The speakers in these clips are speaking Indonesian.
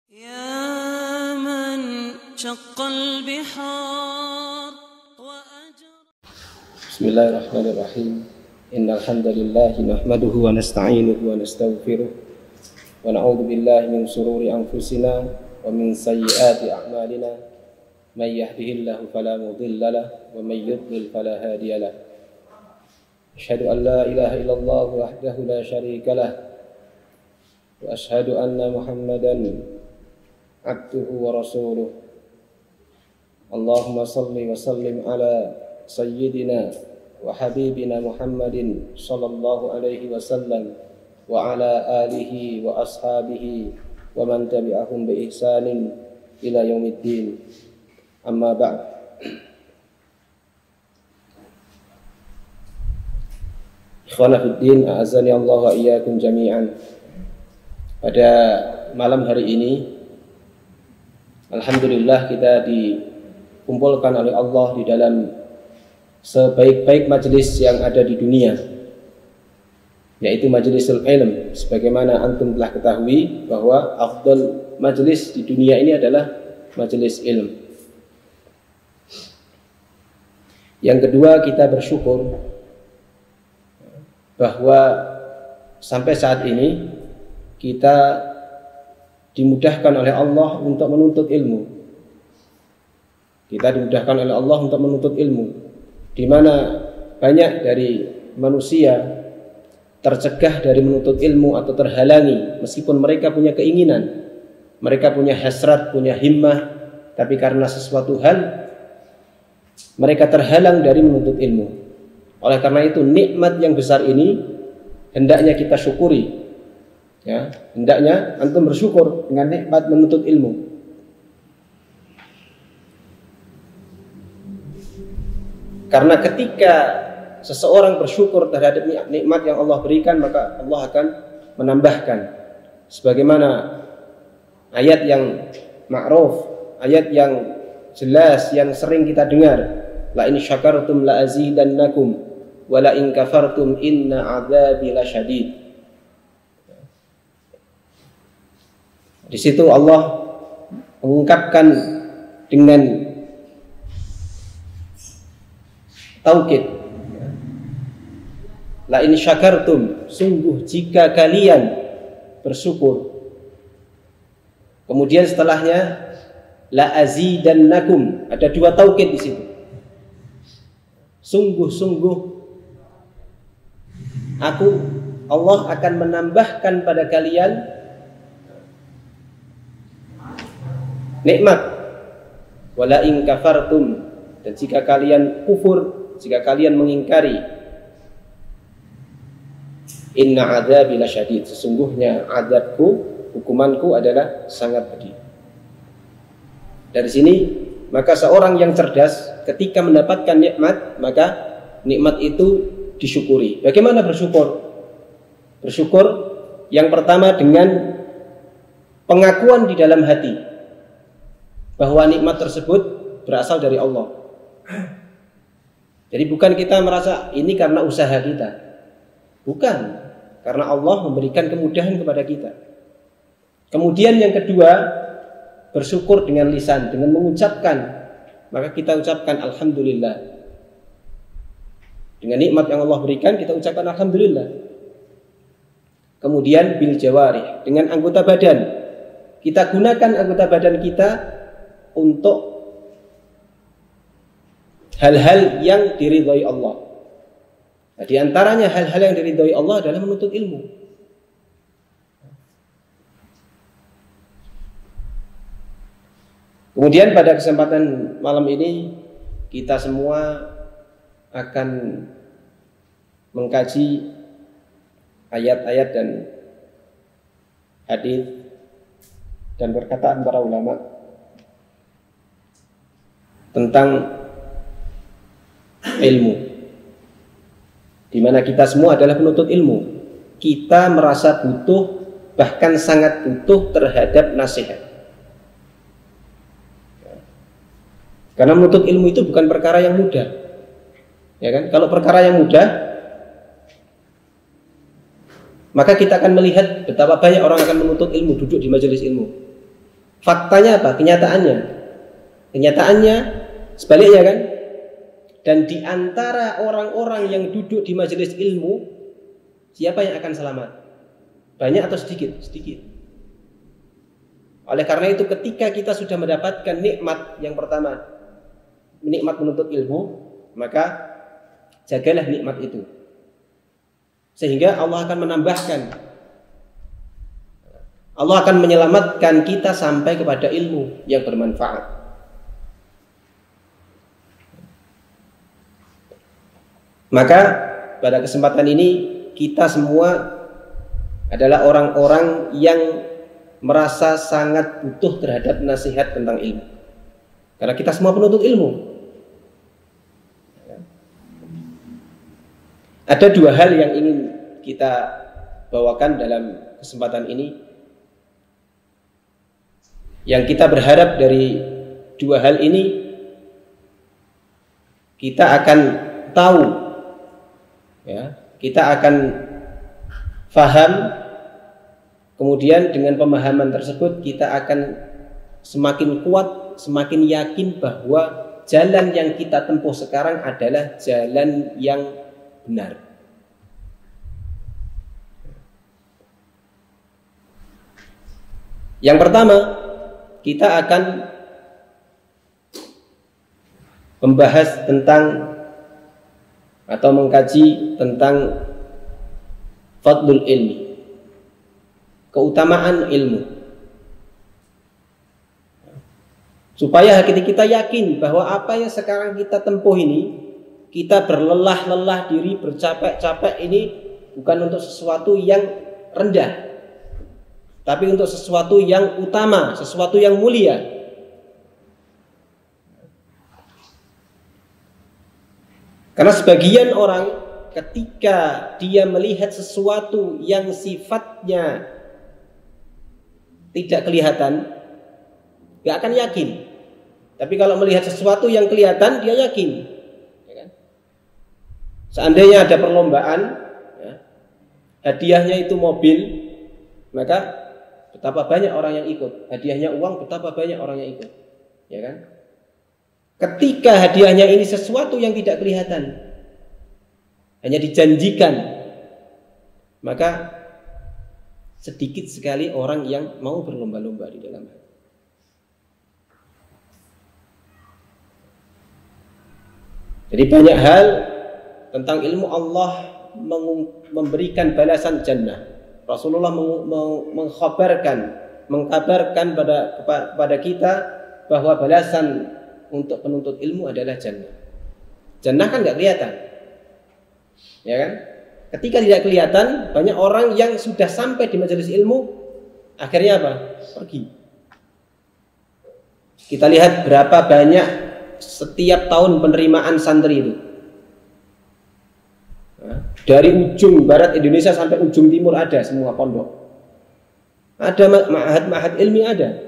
يا من شق البحار وأجر. بسم الله الرحمن الرحيم. إن الحمد لله نحمده ونستعينه ونستغفره ونعوذ بالله من شرور أنفسنا ومن سيئات أعمالنا من يهده الله فلا مضل له ومن يضلل فلا هادي له. أشهد أن لا إله إلا الله وحده لا شريك له وأشهد أن محمدا عبده ورسوله. اللهم صل وسلم على سيدنا وحبيبنا محمد صلى الله عليه وسلم وعلى آله وأصحابه ومن تبعهم بإحسان إلى يوم الدين. أما بعد. Ikhwana fiddin, a'azzani Allah wa iyyakum jami'an. Pada malam hari ini alhamdulillah kita dikumpulkan oleh Allah di dalam sebaik-baik majelis yang ada di dunia, yaitu majelisul ilm. Sebagaimana antum telah ketahui bahwa afdal majelis di dunia ini adalah majelis ilm. Yang kedua, kita bersyukur bahwa sampai saat ini kita dimudahkan oleh Allah untuk menuntut ilmu. Kita dimudahkan oleh Allah untuk menuntut ilmu, di mana banyak dari manusia tercegah dari menuntut ilmu atau terhalangi meskipun mereka punya keinginan, mereka punya hasrat, punya himmah, tapi karena sesuatu hal mereka terhalang dari menuntut ilmu. Oleh karena itu nikmat yang besar ini hendaknya kita syukuri. Ya, hendaknya antum bersyukur dengan nikmat menuntut ilmu. Karena ketika seseorang bersyukur terhadap nikmat yang Allah berikan, maka Allah akan menambahkan. Sebagaimana ayat yang ma'ruf, ayat yang jelas yang sering kita dengar, la in syakartum la azidannakum wa la in kafartum inna 'adzabi lasyadid. Di situ Allah mengungkapkan dengan taukid, la in syakartum, sungguh jika kalian bersyukur. Kemudian setelahnya la azidannakum, ada dua taukid di situ. Sungguh-sungguh aku, Allah akan menambahkan pada kalian nikmat. Wala in kafartum, dan jika kalian kufur, jika kalian mengingkari, inna adzabi lasyadid, sesungguhnya azabku, hukumanku adalah sangat pedih. Dari sini maka seorang yang cerdas ketika mendapatkan nikmat, maka nikmat itu disyukuri. Bagaimana bersyukur? Bersyukur yang pertama dengan pengakuan di dalam hati bahwa nikmat tersebut berasal dari Allah. Jadi bukan kita merasa ini karena usaha kita. Bukan, karena Allah memberikan kemudahan kepada kita. Kemudian yang kedua, bersyukur dengan lisan, dengan mengucapkan. Maka kita ucapkan alhamdulillah. Dengan nikmat yang Allah berikan, kita ucapkan alhamdulillah. Kemudian bil jawarih, dengan anggota badan. Kita gunakan anggota badan kita untuk hal-hal yang diridhai Allah. Nah, di antaranya hal-hal yang diridhai Allah adalah menuntut ilmu. Kemudian pada kesempatan malam ini kita semua akan mengkaji ayat-ayat dan hadis dan perkataan para ulama tentang ilmu, di mana kita semua adalah penuntut ilmu. Kita merasa butuh, bahkan sangat butuh terhadap nasihat. Karena menuntut ilmu itu bukan perkara yang mudah, ya kan? Kalau perkara yang mudah, maka kita akan melihat betapa banyak orang akan menuntut ilmu, duduk di majelis ilmu. Faktanya apa? Kenyataannya. Kenyataannya sebaliknya kan? Dan di antara orang-orang yang duduk di majelis ilmu, siapa yang akan selamat? Banyak atau sedikit? Sedikit. Oleh karena itu ketika kita sudah mendapatkan nikmat yang pertama, nikmat menuntut ilmu, maka jagalah nikmat itu. Sehingga Allah akan menambahkan, Allah akan menyelamatkan kita sampai kepada ilmu yang bermanfaat. Maka pada kesempatan ini kita semua adalah orang-orang yang merasa sangat butuh terhadap nasihat tentang ilmu. Karena kita semua penuntut ilmu. Ada dua hal yang ingin kita bawakan dalam kesempatan ini. Yang kita berharap dari dua hal ini, kita akan tahu, ya, kita akan faham. Kemudian dengan pemahaman tersebut kita akan semakin kuat, semakin yakin bahwa jalan yang kita tempuh sekarang adalah jalan yang benar. Yang pertama, kita akan membahas tentang atau mengkaji tentang fadlul ilmi, keutamaan ilmu, supaya hati kita yakin bahwa apa yang sekarang kita tempuh ini, kita berlelah-lelah diri, bercapek-capek ini bukan untuk sesuatu yang rendah, tapi untuk sesuatu yang utama, sesuatu yang mulia. Karena sebagian orang ketika dia melihat sesuatu yang sifatnya tidak kelihatan, gak akan yakin. Tapi kalau melihat sesuatu yang kelihatan, dia yakin. Ya kan? Seandainya ada perlombaan, ya, hadiahnya itu mobil, maka betapa banyak orang yang ikut. Hadiahnya uang, betapa banyak orang yang ikut. Ya kan? Ketika hadiahnya ini sesuatu yang tidak kelihatan, hanya dijanjikan, maka sedikit sekali orang yang mau berlomba-lomba di dalamnya. Jadi banyak hal tentang ilmu Allah memberikan balasan jannah. Rasulullah mengkabarkan kepada kita bahwa balasan untuk penuntut ilmu adalah jannah. Jannah kan nggak kelihatan, ya kan? Ketika tidak kelihatan, banyak orang yang sudah sampai di majelis ilmu, akhirnya apa? Pergi. Kita lihat berapa banyak setiap tahun penerimaan santri itu. Dari ujung barat Indonesia sampai ujung timur ada semua pondok. Ada ma'had ilmi ada.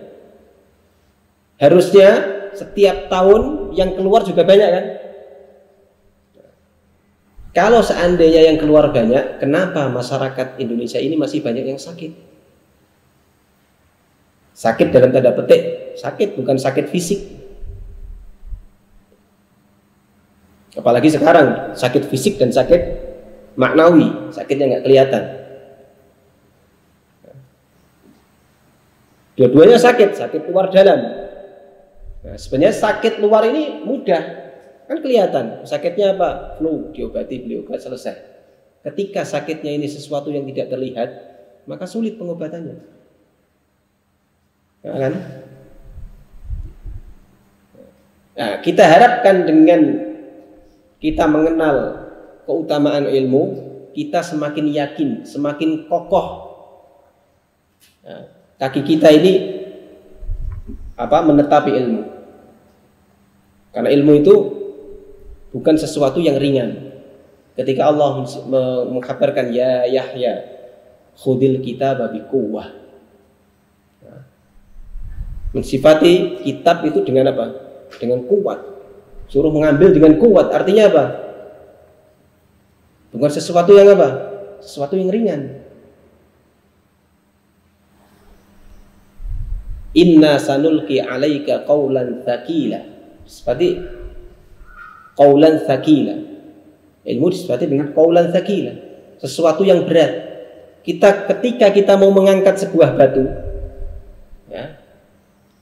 Harusnya setiap tahun yang keluar juga banyak kan? Kalau seandainya yang keluar banyak, kenapa masyarakat Indonesia ini masih banyak yang sakit? Sakit dalam tanda petik, sakit bukan sakit fisik. Apalagi sekarang sakit fisik dan sakit maknawi, sakitnya nggak kelihatan. Dua-duanya sakit luar dalam. Nah, sebenarnya sakit luar ini mudah, kan kelihatan. Sakitnya apa? Flu, diobati, beli obat, selesai. Ketika sakitnya ini sesuatu yang tidak terlihat, maka sulit pengobatannya. Ya, kan? Nah, kita harapkan dengan kita mengenal keutamaan ilmu, kita semakin yakin, semakin kokoh. Nah, kaki kita ini menetapi ilmu. Karena ilmu itu bukan sesuatu yang ringan. Ketika Allah mengkabarkan ya Yahya khudil kitaba biquwwah, mensifati kitab itu dengan apa? Dengan kuat. Suruh mengambil dengan kuat. Artinya apa? Bukan sesuatu yang apa? Sesuatu yang ringan. Inna sanulqi 'alaika qaulan tsaqila. Seperti qaulan tsaqila. Ilmu disebut dengan qaulan tsaqila, sesuatu yang berat. Ketika kita mau mengangkat sebuah batu, ya,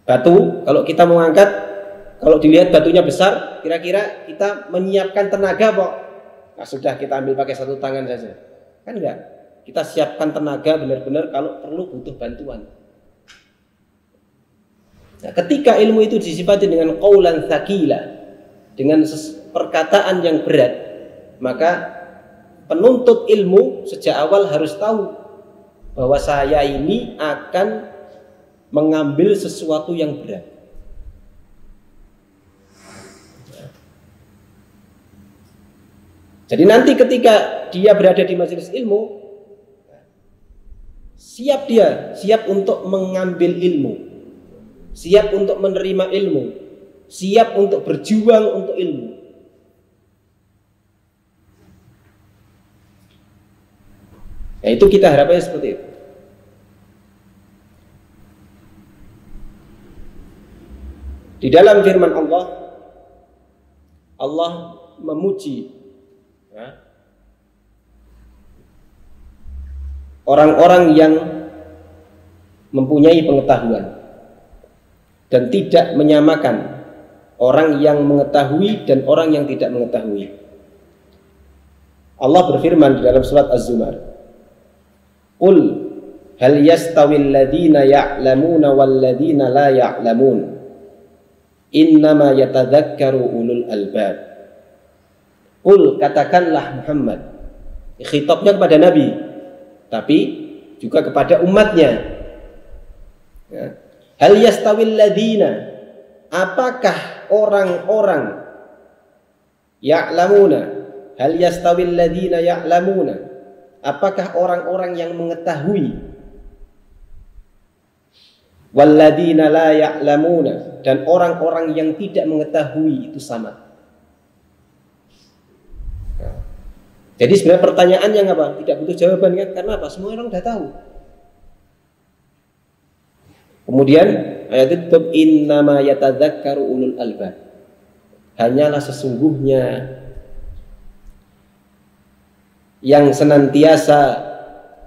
batu kalau kita mau angkat, kalau dilihat batunya besar, kira-kira kita menyiapkan tenaga kok. Nah, sudah kita ambil pakai satu tangan saja, kan enggak? Kita siapkan tenaga benar-benar kalau perlu butuh bantuan. Nah, ketika ilmu itu disifati dengan qaulan tsaqila, dengan perkataan yang berat, maka penuntut ilmu sejak awal harus tahu bahwa saya ini akan mengambil sesuatu yang berat. Jadi nanti ketika dia berada di majelis ilmu, siap untuk mengambil ilmu, siap untuk menerima ilmu, siap untuk berjuang untuk ilmu. Nah, itu kita harapnya seperti itu. Di dalam firman Allah, Allah memuji, ya, orang-orang yang mempunyai pengetahuan dan tidak menyamakan orang yang mengetahui dan orang yang tidak mengetahui. Allah berfirman di dalam surat Az-Zumar, "Qul hal yastawil ladzina ya'lamuna wal ladzina la ya'lamun innama yatadzakkaru ulul albab." Qul, katakanlah Muhammad, khitabnya kepada Nabi tapi juga kepada umatnya, ya. Hal yastawil ladzina, apakah orang-orang ya'lamuna, hal yastawil ladzina ya'lamuna, apakah orang-orang yang mengetahui, walladzina la ya'lamuna, dan orang-orang yang tidak mengetahui itu sama? Jadi sebenarnya pertanyaan yang apa? Tidak butuh jawaban kan? Karena apa? Semua orang sudah tahu. Kemudian ayat itu tutup, innama yatadzakkaru ulul albab. Hanyalah sesungguhnya yang senantiasa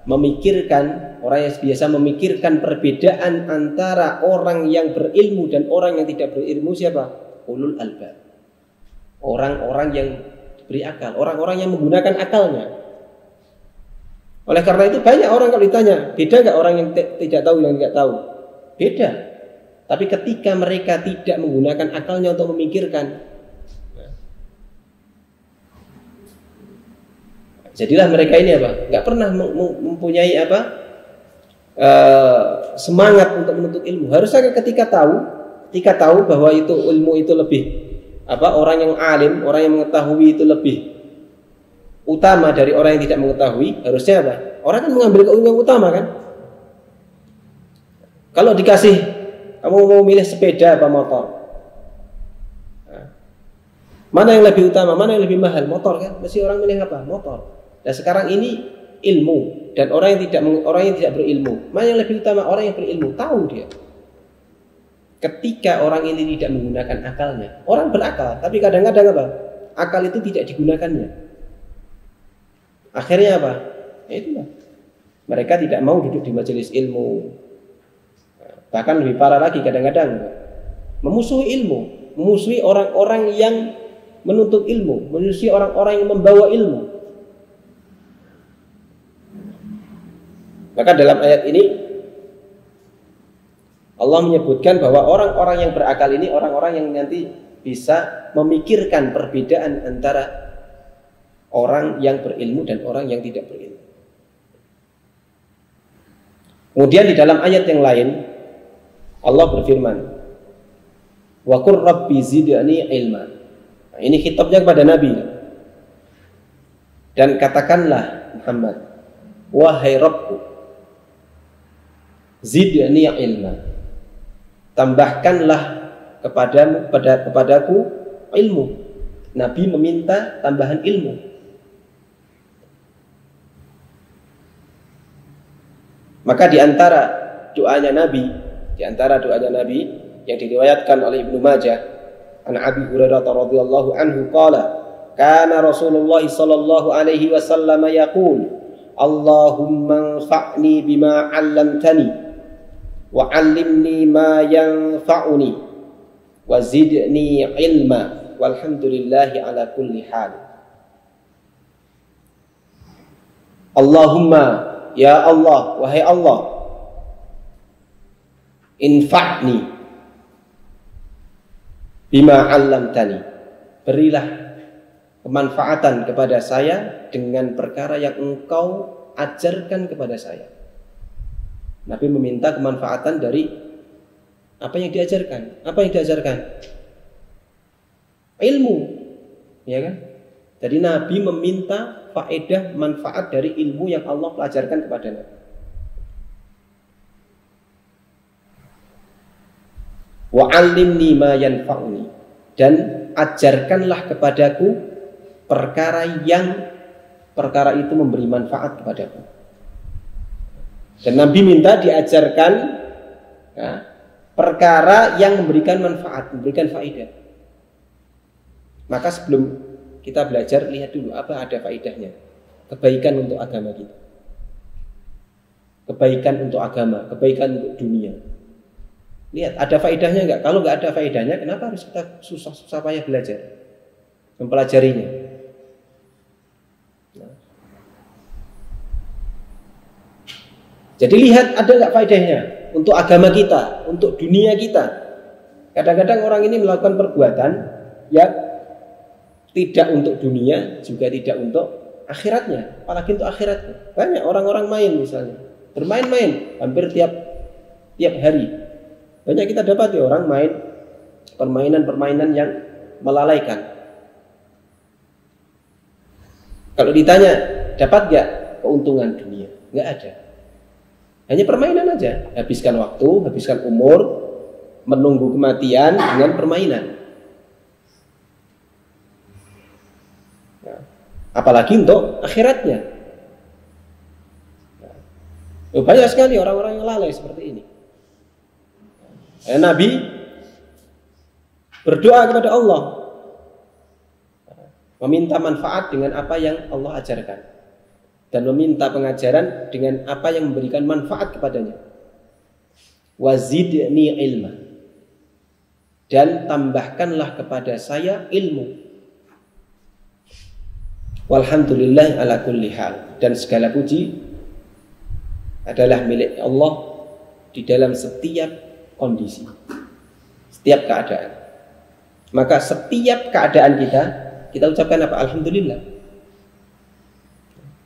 memikirkan, orang yang biasa memikirkan perbedaan antara orang yang berilmu dan orang yang tidak berilmu, siapa? Ulul albab. Orang-orang yang diberi akal, orang-orang yang menggunakan akalnya. Oleh karena itu banyak orang kalau ditanya, beda nggak orang yang tidak tahu yang tidak tahu? Beda. Tapi ketika mereka tidak menggunakan akalnya untuk memikirkan, jadilah mereka ini apa? Nggak pernah mempunyai apa? Semangat untuk menuntut ilmu. Harusnya ketika tahu bahwa itu ilmu itu lebih apa? Orang yang alim, orang yang mengetahui itu lebih utama dari orang yang tidak mengetahui. Harusnya apa? Orang kan mengambil keuntungan utama kan? Kalau dikasih, kamu mau milih sepeda apa motor? Mana yang lebih utama? Mana yang lebih mahal? Motor kan? Mesti orang milih apa? Motor. Dan sekarang ini ilmu dan orang yang tidak berilmu. Mana yang lebih utama? Orang yang berilmu, tahu dia. Ketika orang ini tidak menggunakan akalnya, orang berakal, tapi kadang-kadang apa? Akal itu tidak digunakannya. Akhirnya apa? Ya itulah. Mereka tidak mau duduk di majelis ilmu. Bahkan lebih parah lagi kadang-kadang memusuhi ilmu, memusuhi orang-orang yang menuntut ilmu, memusuhi orang-orang yang membawa ilmu. Maka dalam ayat ini Allah menyebutkan bahwa orang-orang yang berakal ini orang-orang yang nanti bisa memikirkan perbedaan antara orang yang berilmu dan orang yang tidak berilmu. Kemudian di dalam ayat yang lain Allah berfirman, wa qur rabbi zidni ilma. Nah, ini khitabnya kepada Nabi. Dan katakanlah Muhammad, wahai Rabbku, zidni ilma. Tambahkanlah kepadaku ilmu. Nabi meminta tambahan ilmu. Maka di antara doanya Nabi, Di antara doanya Nabi yang diriwayatkan oleh Ibnu Majah, an Abi Hurairah radhiyallahu anhu qala, kana Rasulullah sallallahu alaihi wasallam yaqul, Allahumma anfa'ni bima 'allamtani wa 'allimni ma yanfa'uni wa zidni ilma walhamdulillahi ala kulli hal. Allahumma, ya Allah, wahai Allah, infa'ni bima 'allamtani, berilah kemanfaatan kepada saya dengan perkara yang engkau ajarkan kepada saya. Nabi meminta kemanfaatan dari apa yang diajarkan. Apa yang diajarkan? Ilmu, ya kan? Jadi Nabi meminta faedah manfaat dari ilmu yang Allah pelajarkan kepada Nabi. Wa 'allimni ma yanfa'uni, dan ajarkanlah kepadaku perkara itu memberi manfaat kepadaku. Dan Nabi minta diajarkan perkara yang memberikan manfaat, memberikan faedah. Maka sebelum kita belajar, lihat dulu apa ada faedahnya. Kebaikan untuk agama kita, kebaikan untuk agama, kebaikan untuk dunia. Lihat ada faedahnya enggak? Kalau enggak ada faedahnya, kenapa harus kita susah-susah payah belajar, mempelajarinya? Jadi lihat ada enggak faedahnya untuk agama kita, untuk dunia kita. Kadang-kadang orang ini melakukan perbuatan yang tidak untuk dunia, juga tidak untuk akhiratnya, apalagi untuk akhiratnya. Banyak orang-orang main misalnya, bermain-main hampir tiap hari. Banyak kita dapat ya orang main permainan-permainan yang melalaikan. Kalau ditanya dapat gak keuntungan dunia? Nggak ada. Hanya permainan aja. Habiskan waktu, habiskan umur, menunggu kematian dengan permainan. Apalagi untuk akhiratnya. Banyak sekali orang-orang yang lalai seperti ini. Nabi berdoa kepada Allah, meminta manfaat dengan apa yang Allah ajarkan, dan meminta pengajaran dengan apa yang memberikan manfaat kepadanya. Wazidni ilma, dan tambahkanlah kepada saya ilmu. Walhamdulillah ala kulli hal, dan segala puji adalah milik Allah di dalam setiap kondisi, setiap keadaan. Maka setiap keadaan kita ucapkan apa? Alhamdulillah.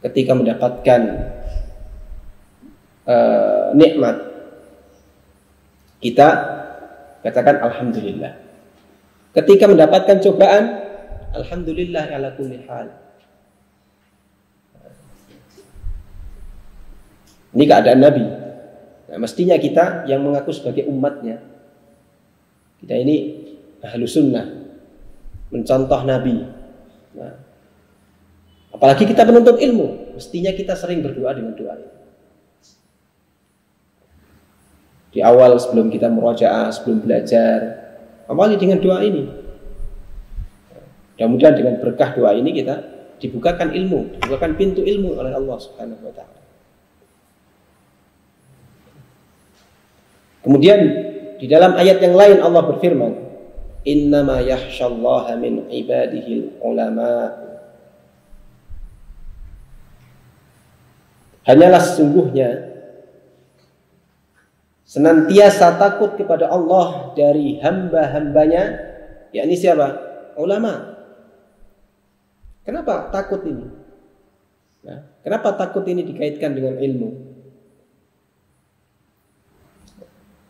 Ketika mendapatkan nikmat, kita katakan alhamdulillah. Ketika mendapatkan cobaan, alhamdulillah ala kulli hal. Ini keadaan Nabi. Nah, mestinya kita yang mengaku sebagai umatnya, kita ini ahlu sunnah, mencontoh Nabi. Nah, apalagi kita penuntut ilmu, mestinya kita sering berdoa dengan doa ini. Di awal sebelum kita murojaah, sebelum belajar, awali dengan doa ini. Mudah-mudahan dengan berkah doa ini kita dibukakan ilmu, dibukakan pintu ilmu oleh Allah Subhanahu wa taala. Kemudian di dalam ayat yang lain Allah berfirman, innama yakhshallaha min ibadihil ulama. Hanyalah sesungguhnya senantiasa takut kepada Allah dari hamba-hambanya, yakni siapa? Ulama. Kenapa takut ini? Nah, kenapa takut ini dikaitkan dengan ilmu?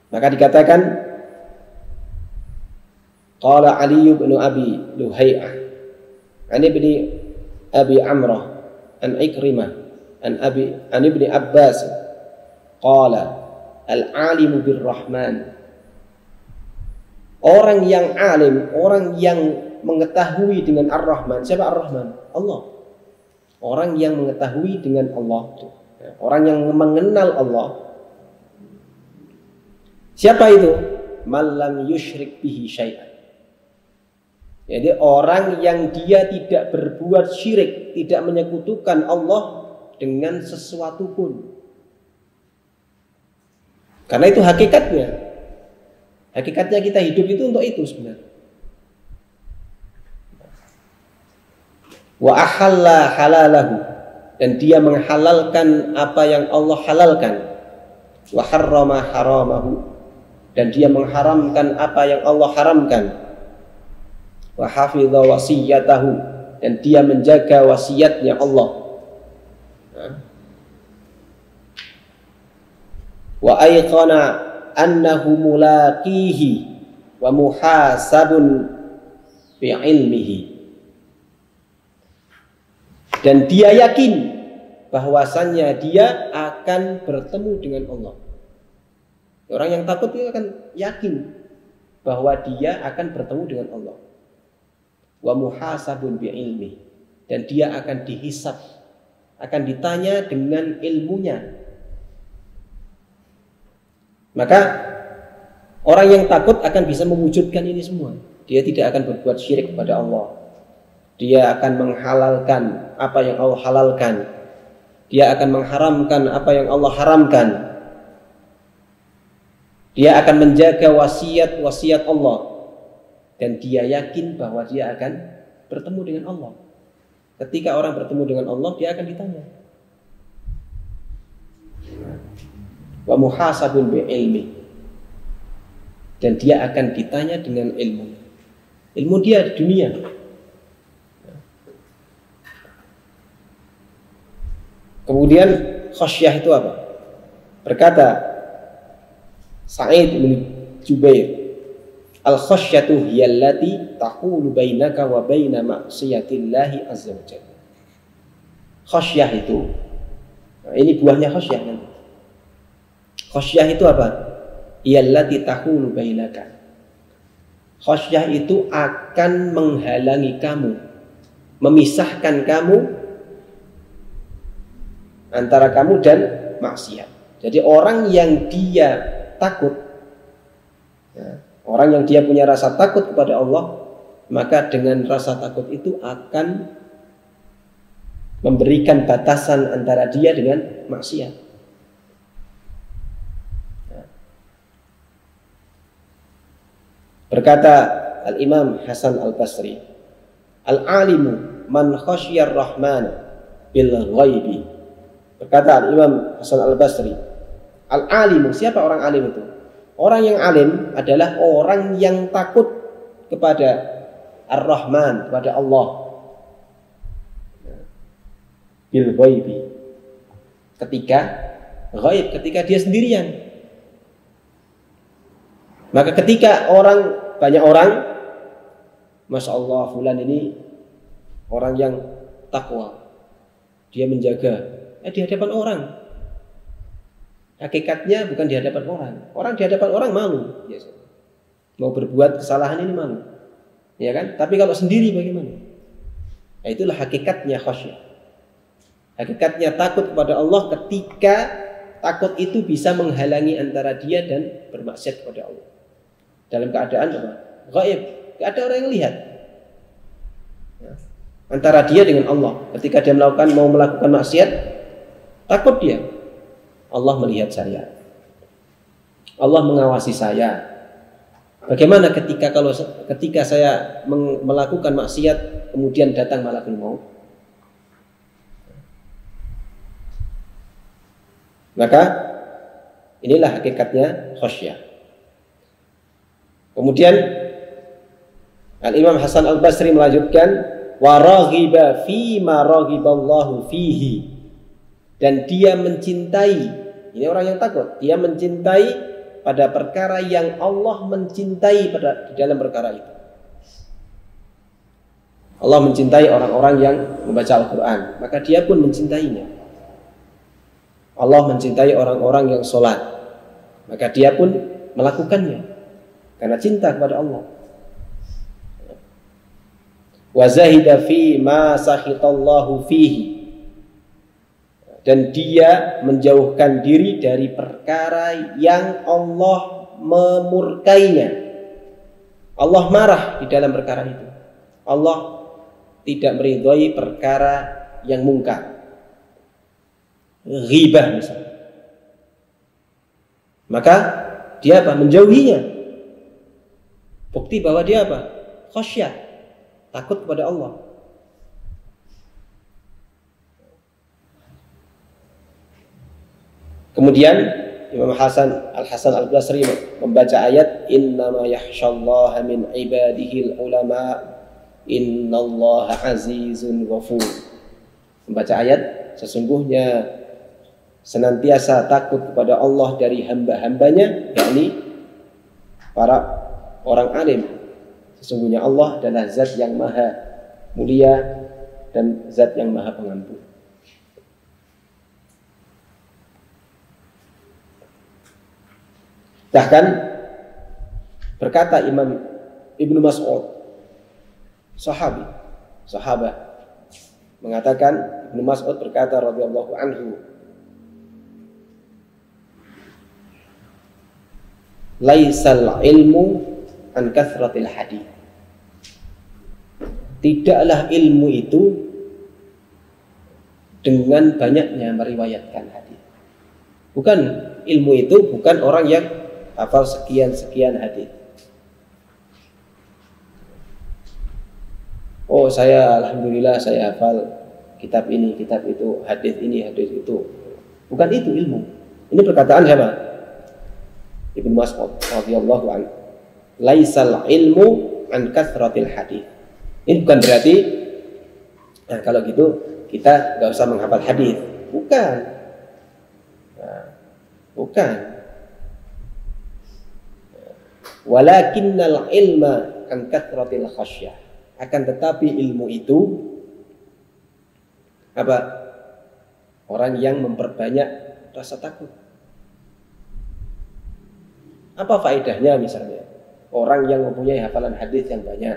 Maka dikatakan qala Ali bin Abi Luhai'ah an ibni Abi Amrah an Ikrimah an ibni Abbas qala al-alimu birrahman. Orang yang alim, orang yang mengetahui dengan Ar-Rahman. Siapa Ar-Rahman? Allah. Orang yang mengetahui dengan Allah, orang yang mengenal Allah, Siapa itu? Man lam yusyrik bihi syai'an. Jadi orang yang dia tidak berbuat syirik, tidak menyekutukan Allah dengan sesuatu pun. Karena itu hakikatnya. Hakikatnya kita hidup itu untuk itu sebenarnya. Wa ahalla halalahu, dan dia menghalalkan apa yang Allah halalkan. Wa harrama haramahu, dan dia mengharamkan apa yang Allah haramkan. Wa hafidha wasiyatahu, dan dia menjaga wasiatnya Allah. Wa ayqana annahu mulaqihi wa muhasabun bi ilmihi, dan dia yakin bahwasannya dia akan bertemu dengan Allah. Orang yang takut itu akan yakin bahwa dia akan bertemu dengan Allah. Wa muhasabun bi ilmi, dan dia akan dihisab, akan ditanya dengan ilmunya. Maka orang yang takut akan bisa mewujudkan ini semua. Dia tidak akan berbuat syirik kepada Allah. Dia akan menghalalkan apa yang Allah halalkan. Dia akan mengharamkan apa yang Allah haramkan. Dia akan menjaga wasiat-wasiat Allah, dan dia yakin bahwa dia akan bertemu dengan Allah. Ketika orang bertemu dengan Allah, dia akan ditanya. Wa muhasabun bi ilmi, dan dia akan ditanya dengan ilmu dia di dunia. Kemudian khasyah itu apa? Berkata Sa'id bin Jubair, al-khasyatu hiyallati tahulu bainaka wa baina ma'siyatillahi azza wa jalla. Khasyah itu, nah, ini buahnya khasyah kan? Khasyah itu apa? Hiyallati tahulu bainaka. Khasyah itu akan menghalangi kamu, memisahkan kamu antara kamu dan maksiat. Jadi orang yang dia takut, ya, orang yang dia punya rasa takut kepada Allah, maka dengan rasa takut itu akan memberikan batasan antara dia dengan maksiat. Ya. Berkata Al-Imam Hasan Al-Basri, al-alimu man khasyiyar rahman bil ghaibi. Berkata Al-Imam Hasan Al-Basri, al-alimu, siapa orang alim itu? Orang yang alim adalah orang yang takut kepada Ar-Rahman, kepada Allah, bil ghaibi, ketika ghaib, ketika dia sendirian. Maka ketika banyak orang, Masya Allah, fulan ini orang yang takwa, dia menjaga di hadapan orang. Hakikatnya bukan di hadapan orang. Orang di hadapan orang malu, ya. Mau berbuat kesalahan ini malu, ya kan? Tapi kalau sendiri bagaimana? Nah, itulah hakikatnya khasyah. Hakikatnya takut kepada Allah ketika takut itu bisa menghalangi antara dia dan bermaksiat kepada Allah. Dalam keadaan apa? Ghaib, tidak ada orang yang lihat. Ya. Antara dia dengan Allah. Ketika dia mau melakukan maksiat, takut dia. Allah melihat saya, Allah mengawasi saya. Bagaimana ketika saya melakukan maksiat, kemudian datang malakul maut? Maka inilah hakikatnya khasyah. Kemudian Al-Imam Hasan Al-Basri melanjutkan, wa raghiba fi ma raghiballahu fihi, dan dia mencintai. Ini orang yang takut, dia mencintai pada perkara yang Allah mencintai di dalam perkara itu. Allah mencintai orang-orang yang membaca Al-Quran, maka dia pun mencintainya. Allah mencintai orang-orang yang sholat, maka dia pun melakukannya karena cinta kepada Allah. Wa zahida fi ma sakhitallahu fihi, dan dia menjauhkan diri dari perkara yang Allah memurkainya. Allah marah di dalam perkara itu. Allah tidak meridhai perkara yang mungkar, ghibah misalnya. Maka dia apa? Menjauhinya. Bukti bahwa dia apa? Khasyah, takut kepada Allah. Kemudian Imam Al-Hasan Al-Basri membaca ayat innama yakhsyallaha min ibadihil ulama innallaha azizun ghafur. Membaca ayat, sesungguhnya senantiasa takut kepada Allah dari hamba-hambanya, yakni para orang alim. Sesungguhnya Allah adalah zat yang maha mulia dan zat yang maha pengampun. Bahkan berkata Imam Ibnu Mas'ud, sahabat mengatakan, Ibnu Mas'ud berkata radhiyallahu anhu, laisal ilmu an kathratil hadits. Tidaklah ilmu itu dengan banyaknya meriwayatkan hadis. Bukan ilmu itu bukan orang yang hafal sekian hadis. Oh, saya alhamdulillah saya hafal kitab ini, kitab itu, hadis ini, hadis itu. Bukan itu ilmu. Ini perkataan siapa? Ibnu Mas'ud radhiyallahu anhu. Laisal ilmu an kathratil hadis. Ini bukan berarti nah, kalau gitu kita enggak usah menghafal hadis. Bukan. Nah, bukan. Walakinnal ilma an kathratil khasyah. Akan tetapi ilmu itu apa? Orang yang memperbanyak rasa takut. Apa faedahnya misalnya? Orang yang mempunyai hafalan hadis yang banyak,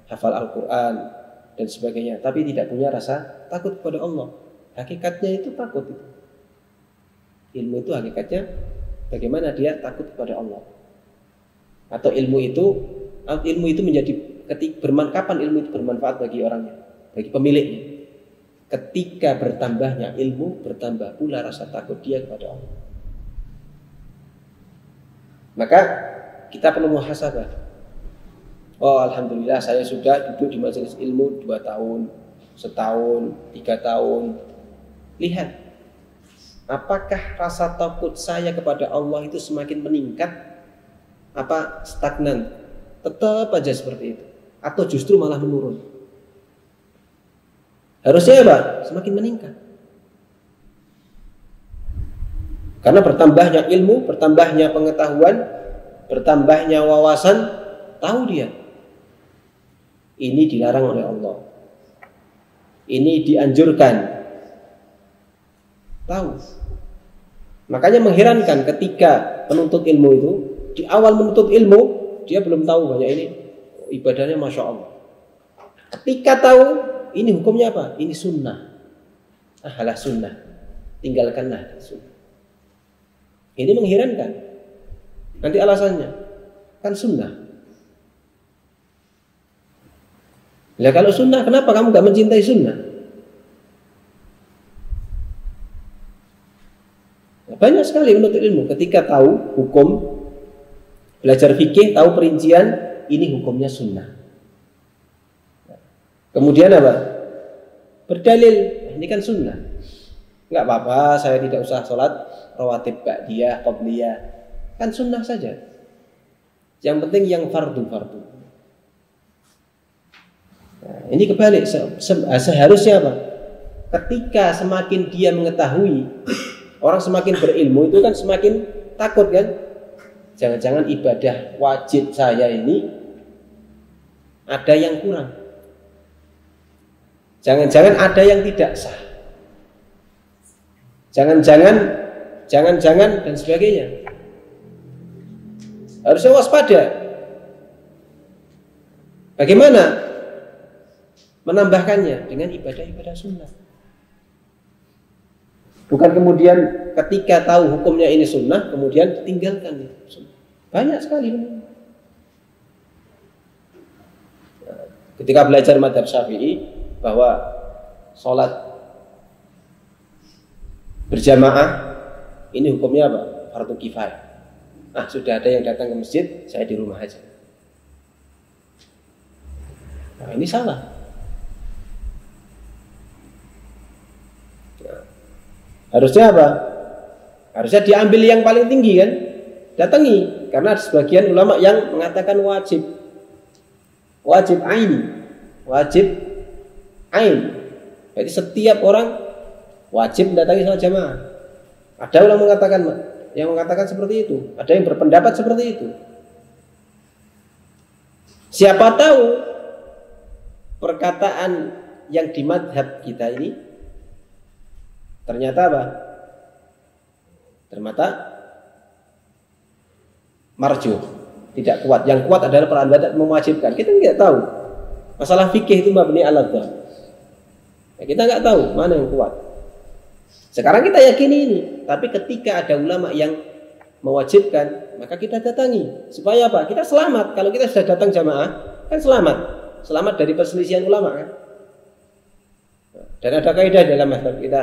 hafal Al-Quran dan sebagainya, tapi tidak punya rasa takut kepada Allah. Hakikatnya itu takut itu. Ilmu itu hakikatnya bagaimana dia takut kepada Allah. Atau ilmu itu menjadi kapan ilmu itu bermanfaat bagi orangnya, bagi pemiliknya. Ketika bertambahnya ilmu, bertambah pula rasa takut dia kepada Allah. Maka kita perlu muhasabah. Oh, alhamdulillah saya sudah duduk di majelis ilmu 2 tahun, setahun, 3 tahun. Lihat, apakah rasa takut saya kepada Allah itu semakin meningkat? Apa stagnan? Tetap aja seperti itu. Atau justru malah menurun? Harusnya apa? Semakin meningkat. Karena bertambahnya ilmu, bertambahnya pengetahuan, bertambahnya wawasan, tahu dia. Ini dilarang oleh Allah. Ini dianjurkan. Tahu. Makanya mengherankan ketika penuntut ilmu itu, di awal menuntut ilmu, dia belum tahu banyak ini. Ibadahnya Masya Allah. Ketika tahu, ini hukumnya apa? Ini sunnah. Ahalah sunnah. Tinggalkanlah sunnah. Ini mengherankan. Nanti alasannya kan sunnah. Lah kalau sunnah, kenapa kamu gak mencintai sunnah? Banyak sekali menuntut ilmu ketika tahu hukum, belajar fikih, tahu perincian, ini hukumnya sunnah. Kemudian apa? Berdalil, ini kan sunnah. Enggak apa-apa, saya tidak usah sholat rawatib ba'diyah, qabliyah. Kan sunnah saja. Yang penting yang fardu-fardu. Nah, ini kebalik. Seharusnya apa? Ketika semakin dia mengetahui, orang semakin berilmu itu kan semakin takut kan? Jangan-jangan ibadah wajib saya ini ada yang kurang. Jangan-jangan ada yang tidak sah. Jangan-jangan dan sebagainya. Harusnya waspada. Bagaimana menambahkannya? Dengan ibadah-ibadah sunnah. Bukan kemudian ketika tahu hukumnya ini sunnah, kemudian tinggalkan sunnah. Banyak sekali. Ketika belajar mazhab Syafi'i bahwa sholat berjamaah ini hukumnya apa? Fardu kifayah. Nah, sudah ada yang datang ke masjid, saya di rumah aja. Nah, ini salah. Nah, harusnya apa? Harusnya diambil yang paling tinggi kan? Datangi, karena ada sebagian ulama yang mengatakan wajib ain. Jadi setiap orang wajib mendatangi sholat jamaah. Ada ulama yang mengatakan seperti itu, ada yang berpendapat seperti itu. Siapa tahu perkataan yang di madhab kita ini ternyata apa? Ternyata marjuh, tidak kuat. Yang kuat adalah perbuatan mewajibkan. Kita nggak tahu. Masalah fikih itu mabni ala dzan. Kita nggak tahu mana yang kuat. Sekarang kita yakini ini, tapi ketika ada ulama yang mewajibkan, maka kita datangi. Supaya apa? Kita selamat. Kalau kita sudah datang jamaah, kan selamat. Selamat dari perselisihan ulama kan. Dan ada kaidah dalam mazhab kita,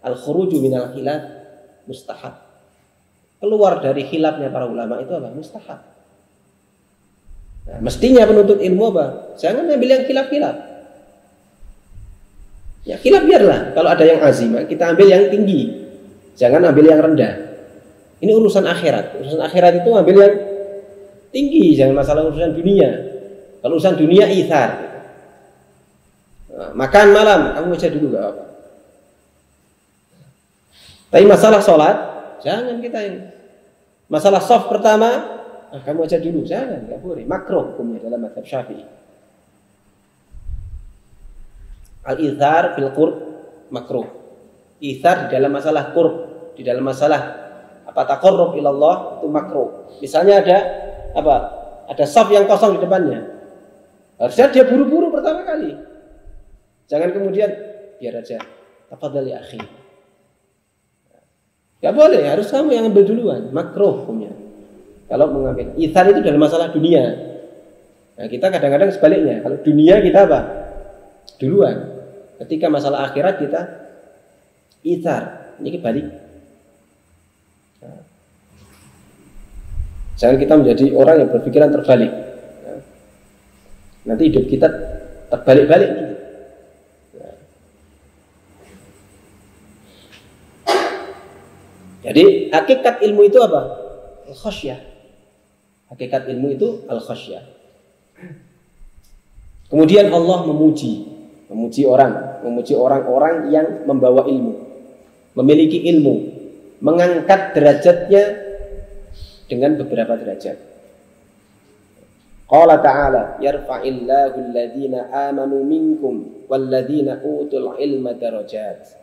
al-khuruju minal khilaf mustahab. Keluar dari khilafnya para ulama itu apa? Mustahab. Nah, mestinya penuntut ilmu apa? Jangan ambil yang khilaf-khilaf. Ya khilaf biarlah. Kalau ada yang azim, kita ambil yang tinggi. Jangan ambil yang rendah. Ini urusan akhirat. Urusan akhirat itu ambil yang tinggi. Jangan masalah urusan dunia. Kalau urusan dunia ithar. Nah, makan malam, kamu baca dulu gak apa. Tapi masalah sholat, jangan kita ini. Masalah shaf pertama, kamu baca dulu. Jangan, gak boleh. Makruh hukumnya dalam mazhab Syafi'i. Al-ithar fil qurb makruh. Ithar di dalam masalah qurb, di dalam masalah apa taqarrub ilallah itu makruh. Misalnya ada apa? Ada shaf yang kosong di depannya. Harusnya dia buru-buru pertama kali. Jangan kemudian biar aja. Tafadhal ya akhi. Gak boleh, harus kamu yang ambil duluan. Makruh hukumnya. Kalau mengambil ithar itu dalam masalah dunia. Nah, kita kadang-kadang sebaliknya. Kalau dunia kita apa? Duluan. Ketika masalah akhirat kita ithar. Ini kebalik. Nah, jangan kita menjadi orang yang berpikiran terbalik. Nah, nanti hidup kita terbalik-balik. Nah. Jadi hakikat ilmu itu apa? Al-khasyah. Hakikat ilmu itu al-khasyah. Kemudian Allah memuji orang-orang yang membawa ilmu, memiliki ilmu, mengangkat derajatnya dengan beberapa derajat. Qala ta'ala yarfa'illahu alladhina amanu minkum walladhina utul ilma darajat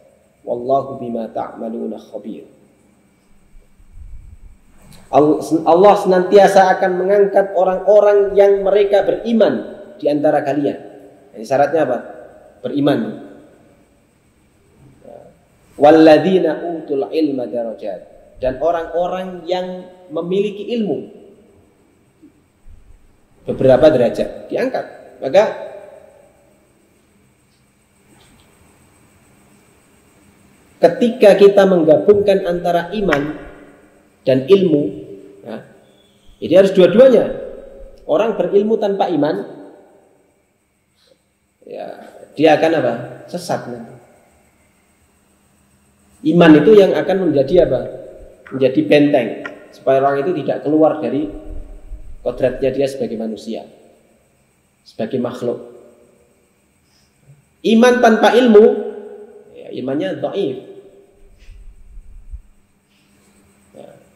wallahu bima ta'maluna khabir. Allah senantiasa akan mengangkat orang-orang yang mereka beriman di antara kalian. Jadi syaratnya apa? Beriman. Walladzina utul ilma darajat, dan orang-orang yang memiliki ilmu beberapa derajat diangkat. Maka ketika kita menggabungkan antara iman dan ilmu, ya, jadi harus dua-duanya. Orang berilmu tanpa iman, ya, dia akan apa? Sesat nanti. Iman itu yang akan menjadi apa? Menjadi benteng supaya orang itu tidak keluar dari kodratnya dia sebagai manusia, sebagai makhluk. Iman tanpa ilmu, ya, imannya dhaif.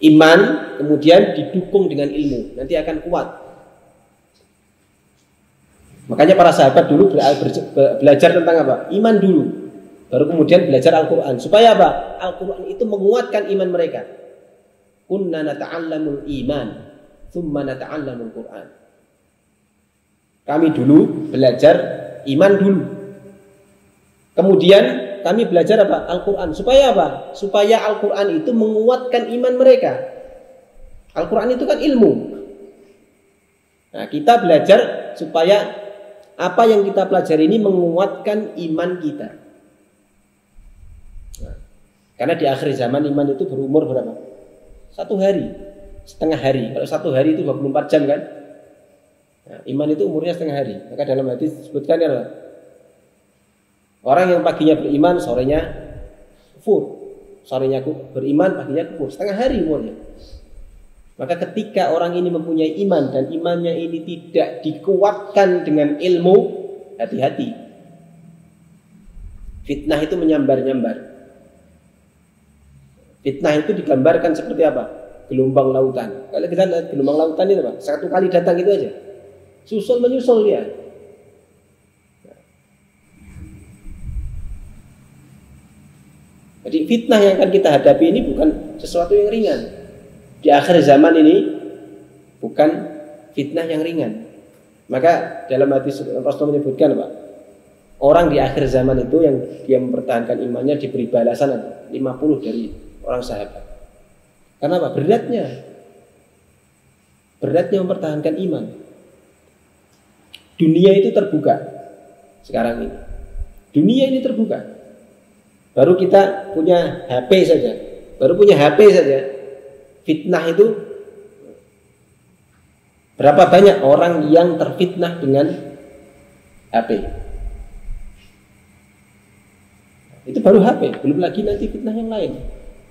Iman kemudian didukung dengan ilmu, nanti akan kuat. Makanya para sahabat dulu belajar tentang apa? Iman dulu, baru kemudian belajar Al-Quran. Supaya apa? Al-Quran itu menguatkan iman mereka. Kunna nata'allamul iman, thumma nata'allamul Quran. Kami dulu belajar iman dulu, kemudian kami belajar apa? Al-Quran. Supaya apa? Supaya Al-Quran itu menguatkan iman mereka. Al-Quran itu kan ilmu. Nah, kita belajar supaya apa yang kita pelajari ini menguatkan iman kita. Nah, karena di akhir zaman iman itu berumur berapa? 1 hari, setengah hari. Kalau 1 hari itu 24 jam kan? Nah, iman itu umurnya setengah hari. Maka dalam hadis disebutkan adalah orang yang paginya beriman, sorenya kufur. Sorenya beriman, paginya kufur. Setengah hari umurnya. Maka ketika orang ini mempunyai iman dan imannya ini tidak dikuatkan dengan ilmu, hati-hati. Fitnah itu menyambar-nyambar. Fitnah itu digambarkan seperti apa? Gelombang lautan. Kalau kita lihat gelombang lautan itu apa? 1 kali datang itu aja. Susul menyusul dia. Jadi fitnah yang akan kita hadapi ini bukan sesuatu yang ringan. Di akhir zaman ini bukan fitnah yang ringan. Maka dalam hadis Rasul menyebutkan apa? Orang di akhir zaman itu yang dia mempertahankan imannya diberi balasan 50 dari orang sahabat. Karena apa? Beratnya mempertahankan iman. Dunia itu terbuka sekarang ini. Dunia ini terbuka. Baru kita punya HP saja. Fitnah itu berapa banyak orang yang terfitnah dengan HP. Itu baru HP, belum lagi nanti fitnah yang lain.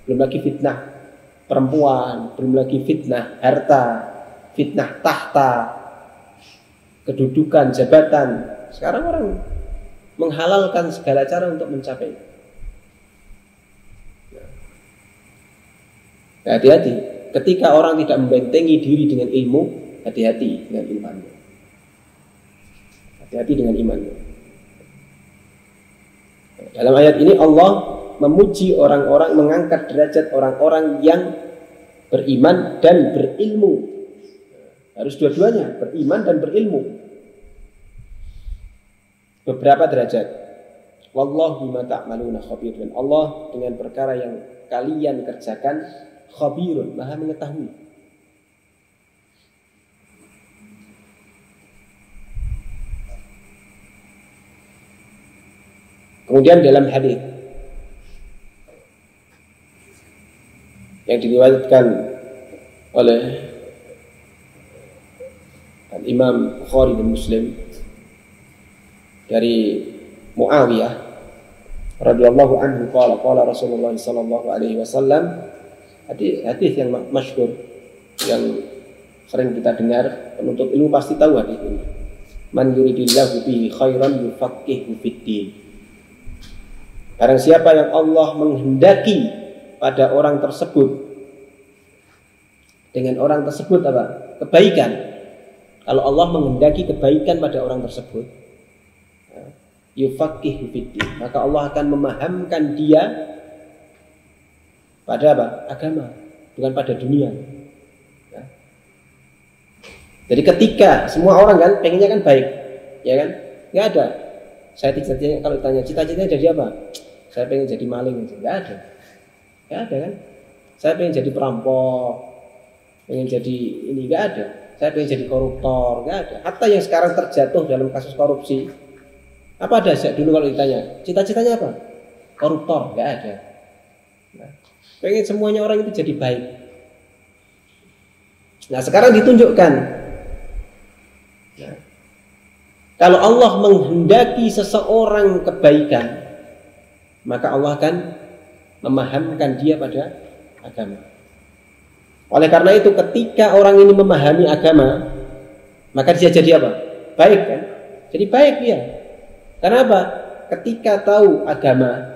Belum lagi fitnah perempuan, belum lagi fitnah harta, fitnah tahta, kedudukan, jabatan. Sekarang orang menghalalkan segala cara untuk mencapai. Hati-hati, ketika orang tidak membentengi diri dengan ilmu, hati-hati dengan imannya. Hati-hati dengan imannya. Dalam ayat ini Allah memuji orang-orang, mengangkat derajat orang-orang yang beriman dan berilmu. Harus dua-duanya, beriman dan berilmu. Beberapa derajat. Wallahu bima ta'maluna khabir. Dan Allah dengan perkara yang kalian kerjakan khabirun, maha mengetahui. Kemudian dalam hadis yang diriwayatkan oleh Imam Bukhari dan Muslim dari Muawiyah radhiyallahu anhu qala Rasulullah sallallahu alaihi wasallam, hadis yang masyhur yang sering kita dengar, penuntut ilmu pasti tahu hadis ini. Man yuridillahu bihi khairan yufaqihu fiddin. Barang siapa yang Allah menghendaki pada orang tersebut, dengan orang tersebut apa? Kebaikan. Kalau Allah menghendaki kebaikan pada orang tersebut, yufaqihu fiddin, maka Allah akan memahamkan dia pada apa? Agama, bukan pada dunia. Ya. Jadi ketika semua orang kan pengennya kan baik, ya kan? Nggak ada. Saya cita-citanya, kalau ditanya cita-citanya jadi apa? Saya pengen jadi maling aja. Nggak ada kan? Saya pengen jadi perampok, pengen jadi ini, nggak ada. Saya pengen jadi koruptor, nggak ada. Hatta yang sekarang terjatuh dalam kasus korupsi, apa ada sejak dulu kalau ditanya cita-citanya apa? Koruptor, nggak ada. Nah, pengen semuanya orang itu jadi baik. Nah sekarang ditunjukkan, nah, kalau Allah menghendaki seseorang kebaikan, maka Allah akan memahamkan dia pada agama. Oleh karena itu ketika orang ini memahami agama, maka dia jadi apa? Baik kan? Jadi baik dia. Karena apa? Ketika tahu agama,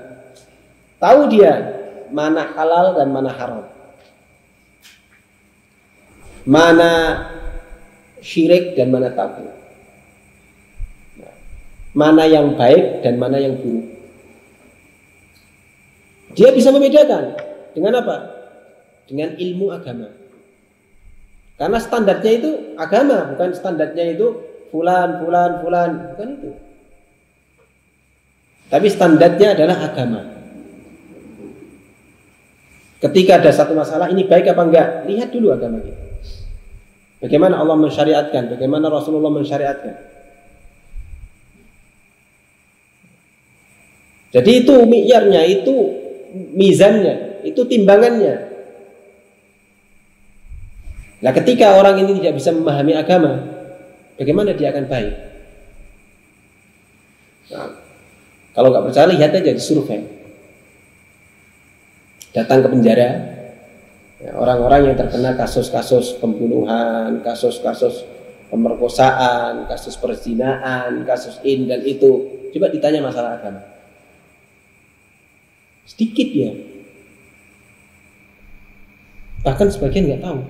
tahu dia mana halal dan mana haram, mana syirik dan mana tauhid, mana yang baik dan mana yang buruk. Dia bisa membedakan dengan apa? Dengan ilmu agama. Karena standarnya itu agama, bukan standarnya itu fulan, bukan itu. Tapi standarnya adalah agama. Ketika ada satu masalah, ini baik apa enggak, lihat dulu agama kita. Bagaimana Allah mensyariatkan, bagaimana Rasulullah mensyariatkan. Jadi itu mi'yarnya, itu mizannya, itu timbangannya. Nah, ketika orang ini tidak bisa memahami agama, bagaimana dia akan baik? Nah, kalau nggak percaya, lihat aja di survei. Datang ke penjara, ya, orang-orang yang terkena kasus-kasus pembunuhan, kasus-kasus pemerkosaan, kasus perzinahan, kasus ini dan itu, coba ditanya masalah agama. Sedikit ya, bahkan sebagian nggak tahu.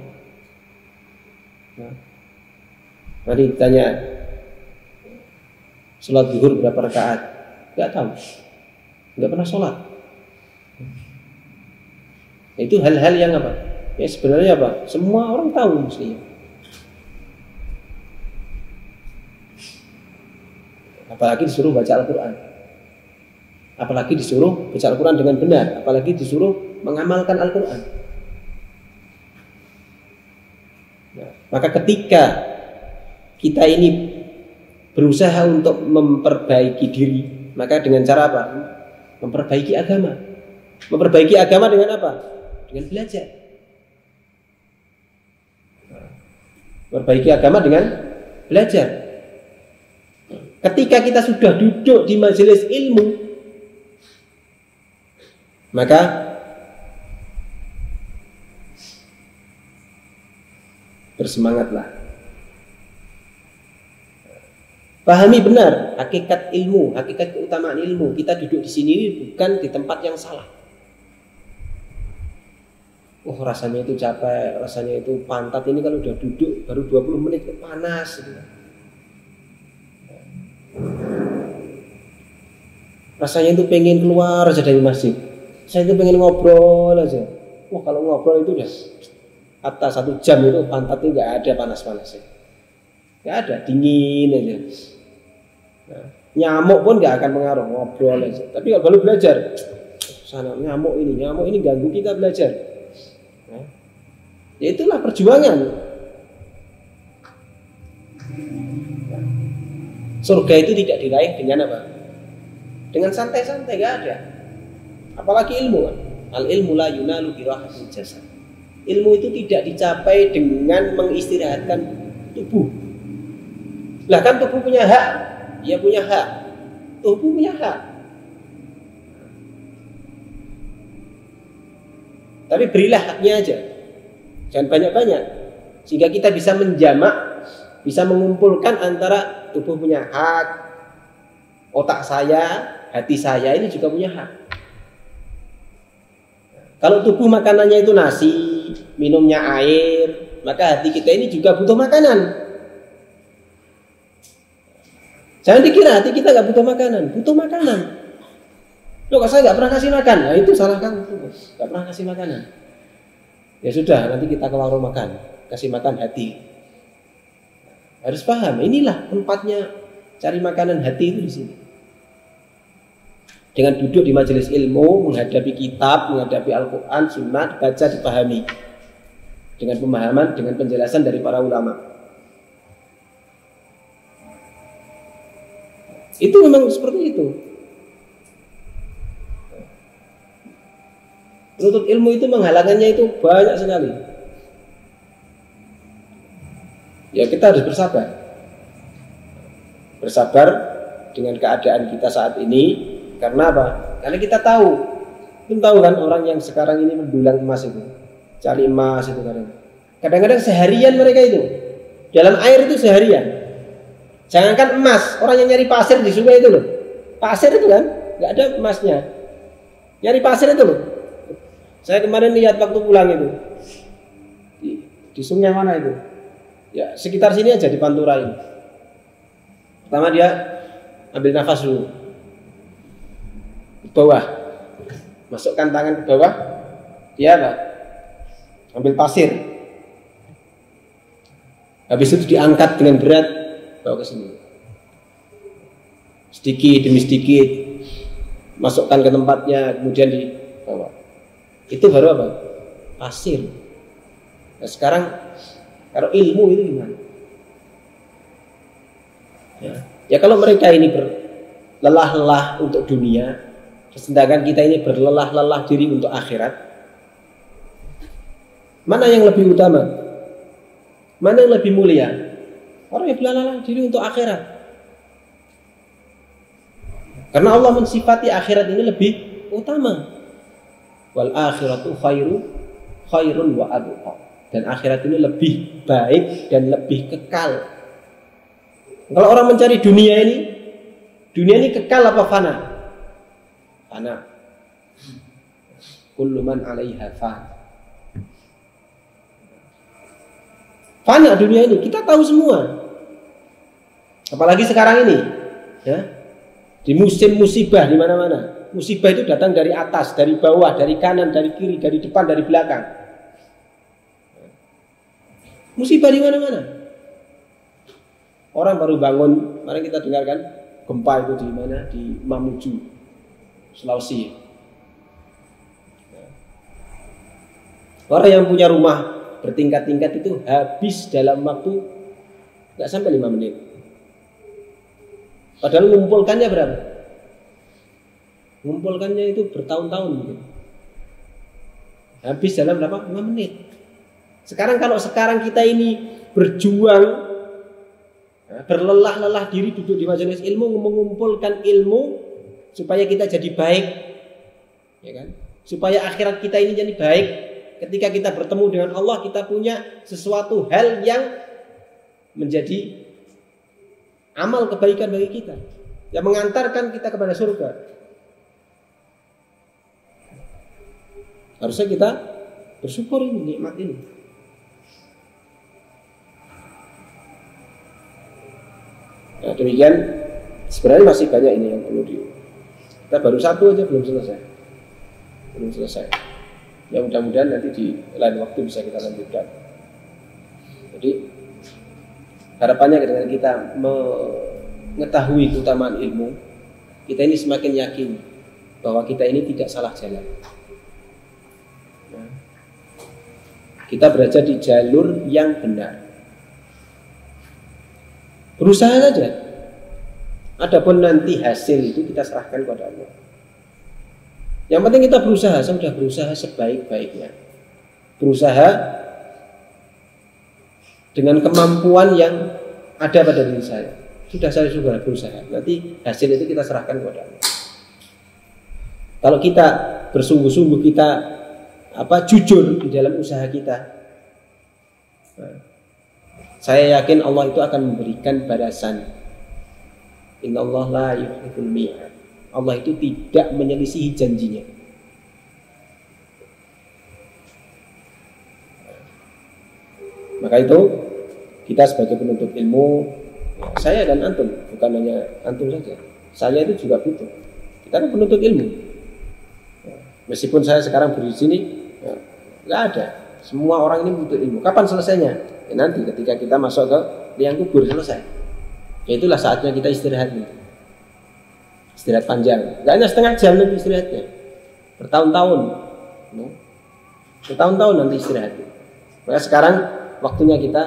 Nah, mari ditanya sholat zuhur berapa rakaat, nggak tahu, nggak pernah sholat. Itu hal-hal yang apa? Ya sebenarnya apa? Semua orang tahu mestinya. Apalagi disuruh baca Al-Quran. Apalagi disuruh baca Al-Quran dengan benar. Apalagi disuruh mengamalkan Al-Quran. Nah, maka ketika kita ini berusaha untuk memperbaiki diri, maka dengan cara apa? Memperbaiki agama. Memperbaiki agama dengan apa? Dengan belajar. Memperbaiki agama dengan belajar. Ketika kita sudah duduk di majelis ilmu, maka bersemangatlah. Pahami benar hakikat ilmu, hakikat keutamaan ilmu. Kita duduk di sini bukan di tempat yang salah. Oh, rasanya itu capek, rasanya itu pantat ini kalau udah duduk baru 20 menit itu panas gitu. Rasanya itu pengen keluar aja dari masjid. Saya itu pengen ngobrol aja. Wah, kalau ngobrol itu udah atas 1 jam itu pantatnya nggak ada panas-panasnya. Nggak ada, dingin aja. Nah, nyamuk pun nggak akan pengaruh, ngobrol aja. Tapi kalau baru belajar, sana nyamuk ini ganggu kita belajar. Nah, ya itulah perjuangan. Nah, surga itu tidak diraih dengan apa? Dengan santai-santai, nggak ada. Apalagi ilmu kan? Al ilmu la yunalu birahatil jasad. Ilmu itu tidak dicapai dengan mengistirahatkan tubuh. Lah kan tubuh punya hak, dia punya hak. Tubuh punya hak. Tapi berilah haknya aja. Jangan banyak-banyak. Sehingga kita bisa menjamak, bisa mengumpulkan antara tubuh punya hak, otak saya, hati saya ini juga punya hak. Kalau tubuh makanannya itu nasi, minumnya air, maka hati kita ini juga butuh makanan. Jangan dikira hati kita nggak butuh makanan, butuh makanan. Loh, kok saya nggak pernah kasih makan? Nah, itu salah kamu, nggak pernah kasih makanan. Ya sudah, nanti kita ke warung makan, kasih makan hati. Harus paham, inilah tempatnya cari makanan hati itu di sini. Dengan duduk di majelis ilmu, menghadapi kitab, menghadapi Al-Quran, Sunnah, baca, dipahami. Dengan pemahaman, dengan penjelasan dari para ulama. Itu memang seperti itu. Menuntut ilmu itu menghalangannya itu banyak sekali. Ya kita harus bersabar. Bersabar dengan keadaan kita saat ini. Karena apa? Karena kita tahu. Kita tahu kan orang yang sekarang ini mendulang emas itu, cari emas itu kadang-kadang seharian mereka itu dalam air itu seharian. Jangankan emas, orang yang nyari pasir di sungai itu loh. Pasir itu kan nggak ada emasnya. Nyari pasir itu loh. Saya kemarin lihat waktu pulang itu di sungai mana itu? Ya sekitar sini aja di Pantura ini. Pertama dia ambil nafas dulu, ke bawah, masukkan tangan ke bawah, dia apa? Ambil pasir. Habis itu diangkat dengan berat, bawa ke sini. Sedikit demi sedikit, masukkan ke tempatnya, kemudian dibawa. Itu baru apa? Pasir. Nah, sekarang kalau ilmu itu gimana? Ya kalau mereka ini berlelah-lelah untuk dunia, sedangkan kita ini berlelah-lelah diri untuk akhirat, mana yang lebih utama? Mana yang lebih mulia? Orang yang berlelah-lelah diri untuk akhirat. Karena Allah mensifati akhirat ini lebih utama. Wal akhiratu khairun wa abqa. Dan akhirat ini lebih baik dan lebih kekal. Kalau orang mencari dunia ini kekal apa fana? Fana. Kullu man 'alaiha fan. Fana dunia ini, kita tahu semua. Apalagi sekarang ini, ya. Di musim musibah di mana-mana. Musibah itu datang dari atas, dari bawah, dari kanan, dari kiri, dari depan, dari belakang. Musibah di mana-mana. Orang baru bangun, mari kita dengarkan gempa itu di mana? Di Mamuju, Sulawesi. Orang yang punya rumah bertingkat-tingkat itu habis dalam waktu nggak sampai 5 menit. Padahal ngumpulkannya berapa? Ngumpulkannya itu bertahun-tahun mungkin. Habis dalam berapa? 5 menit. Sekarang kalau sekarang kita ini berjuang, berlelah-lelah diri duduk di majelis ilmu, mengumpulkan ilmu supaya kita jadi baik, ya kan? Supaya akhirat kita ini jadi baik. Ketika kita bertemu dengan Allah, kita punya sesuatu hal yang menjadi amal kebaikan bagi kita, yang mengantarkan kita kepada surga. Harusnya kita bersyukur ini, nikmat ini. Nah, demikian sebenarnya masih banyak ini yang perlu kita baru satu aja belum selesai. Ya mudah-mudahan nanti di lain waktu bisa kita lanjutkan. Jadi harapannya dengan kita mengetahui keutamaan ilmu, kita ini semakin yakin bahwa kita ini tidak salah jalan. Kita berada di jalur yang benar. Berusaha saja. Adapun nanti hasil itu kita serahkan kepada Allah. Yang penting kita berusaha. Saya sudah berusaha sebaik-baiknya. Berusaha dengan kemampuan yang ada pada diri saya. Saya sudah berusaha. Nanti hasil itu kita serahkan kepada Allah. Kalau kita bersungguh-sungguh, kita jujur di dalam usaha kita, saya yakin Allah itu akan memberikan balasan. Innallaha la yukhliful mi'ad. Allah itu tidak menyelisihi janjinya. Maka itu kita sebagai penuntut ilmu, saya dan antum, bukan hanya antum saja, saya itu juga butuh. Kita kan penuntut ilmu. Meskipun saya sekarang berdiri di sini, nggak ada. Semua orang ini butuh ilmu. Kapan selesainya? Ya, nanti ketika kita masuk ke liang kubur selesai. Ya, itulah saatnya kita istirahat. Istirahat panjang. Nggak hanya setengah jam nanti istirahatnya. Bertahun-tahun. Bertahun-tahun nanti istirahatnya. Maka sekarang waktunya kita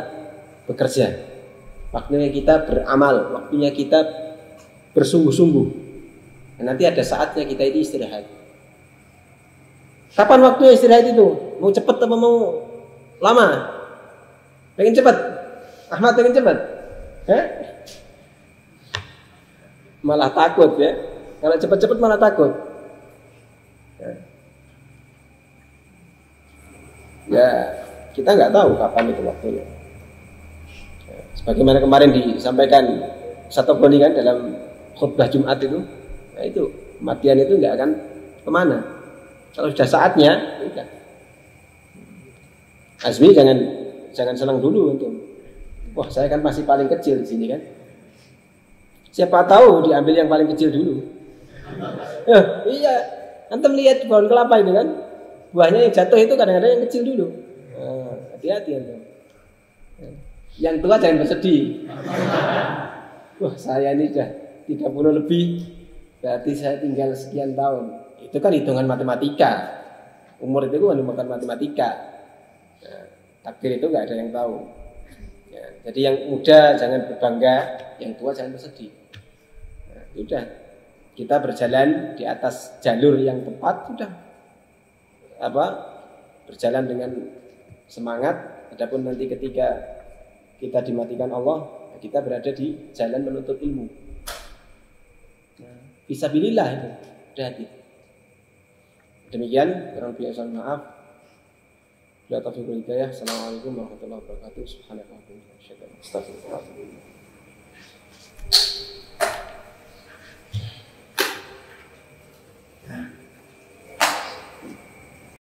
bekerja. Waktunya kita beramal. Waktunya kita bersungguh-sungguh. Dan nanti ada saatnya kita itu istirahat. Kapan waktunya istirahat itu? Mau cepat atau mau lama? Pengen cepat? Ahmad pengen cepat? Malah takut ya. Kalau cepat-cepat malah takut. Ya, kita nggak tahu kapan itu waktunya. Sebagaimana kemarin disampaikan Satoboni kan dalam khutbah Jumat itu, nah itu kematian itu nggak akan kemana. Kalau sudah saatnya, udah. Azmi jangan senang dulu untuk. Wah, saya kan masih paling kecil di sini kan. Siapa tahu diambil yang paling kecil dulu. Iya, antum lihat pohon kelapa itu kan, buahnya yang jatuh itu kadang-kadang yang kecil dulu. Hati-hati antum. Yang tua jangan bersedih. Wah, saya ini sudah 30 lebih, berarti saya tinggal sekian tahun. Itu kan hitungan matematika. Umur itu kan bukan matematika. Nah, takdir itu nggak ada yang tahu. Ya, jadi yang muda jangan berbangga, yang tua jangan bersedih. Nah, sudah, kita berjalan di atas jalur yang tepat, sudah. Berjalan dengan semangat. Adapun nanti ketika kita dimatikan Allah, kita berada di jalan menuntut ilmu. Nah, fisabilillah itu, hati. Demikian, kurang biasa maaf. Bila taufiq wal hidayah. Assalamualaikum warahmatullahi wabarakatuh. Subhanallah wa bihamdihi. Asyhadu an la ilaha illallah.